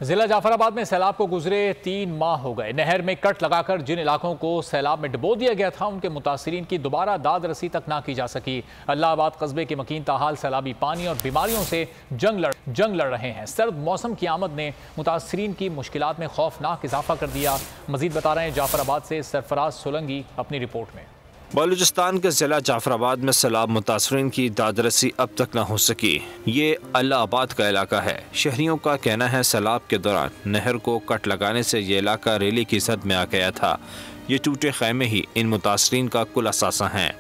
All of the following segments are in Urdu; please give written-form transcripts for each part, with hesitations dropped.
ضلع جعفرآباد میں سیلاب کو گزرے 3 ماہ ہو گئے۔ نہر میں کٹ لگا کر جن علاقوں کو سیلاب میں ڈبو دیا گیا تھا ان کے متاثرین کی دوبارہ داد رسی تک نہ کی جا سکی۔ اللہ آباد قصبے کے مکین تاحال سیلابی پانی اور بیماریوں سے جنگ لڑ رہے ہیں۔ سرد موسم کی آمد نے متاثرین کی مشکلات میں خوفناک اضافہ کر دیا۔ مزید بتا رہے ہیں جعفرآباد سے سرفراز سولنگی اپنی رپورٹ میں۔ بلوچستان کے ضلع جعفرآباد میں سیلاب متاثرین کی داد رسی اب تک نہ ہو سکی۔ یہ اللہ آباد کا علاقہ ہے۔ شہریوں کا کہنا ہے سیلاب کے دوران نہر کو کٹ لگانے سے یہ علاقہ ریلی کی زد میں آ گیا تھا۔ یہ ٹوٹے خیمے ہی ان متاثرین کا کل اثاثہ ہیں۔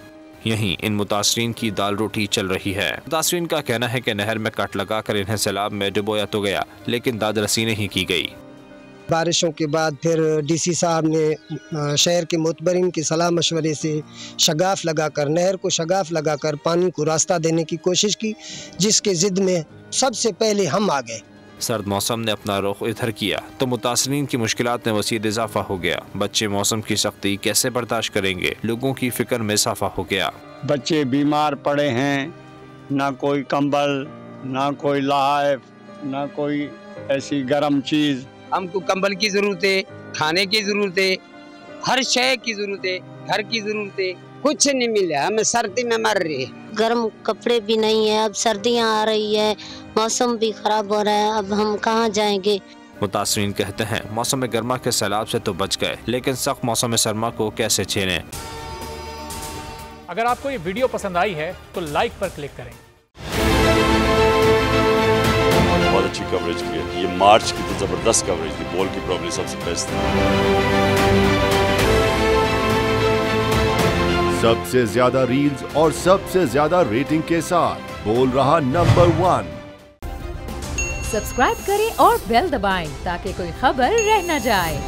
یہیں ان متاثرین کی دال روٹی چل رہی ہے۔ متاثرین کا کہنا ہے کہ نہر میں کٹ لگا کر انہیں سیلاب میں ڈبویا تو گیا لیکن داد رسی نہیں کی گئی۔ بارشوں کے بعد پھر ڈی سی صاحب نے شہر کے معتبرین کی صلاح مشورے سے شگاف لگا کر نہر کو شگاف لگا کر پانی کو راستہ دینے کی کوشش کی، جس کے ضد میں سب سے پہلے ہم آ گئے۔ سرد موسم نے اپنا رخ ادھر کیا تو متاثرین کی مشکلات میں مزید اضافہ ہو گیا۔ بچے موسم کی سختی کیسے برداشت کریں گے؟ لوگوں کی فکر میں اضافہ ہو گیا۔ بچے بیمار پڑے ہیں، نہ کوئی کمبل، نہ کوئی لحاف، نہ کوئی ایسی گرم چیز۔ ہم کو کمبل کی ضرورت ہے، کھانے کی ضرورت ہے، ہر شے کی ضرورت ہے، گھر کی ضرورت ہے، کچھ نہیں ملا، ہمیں سردی میں مر رہے ہیں۔ گرم کپڑے بھی نہیں ہیں، اب سردیاں آ رہی ہے، موسم بھی خراب ہو رہا ہے، اب ہم کہاں جائیں گے؟ متاثرین کہتے ہیں موسم گرما کے سیلاب سے تو بچ گئے لیکن سخت موسم سرما کو کیسے جھیلیں؟ اگر آپ کو یہ ویڈیو پسند آئی ہے تو لائک پر کلک کریں۔ بہت اچھی کوریج کی ہے، یہ مارچ کی تو زبردست کوریج تھی، بال کی پرابلی سب سے بیسٹ تھی۔ سب سے زیادہ ریلز اور سب سے زیادہ ریٹنگ کے ساتھ بول رہا نمبر 1۔ سبسکرائب کریں اور بیل دبائیں تاکہ کوئی خبر رہ نہ جائے۔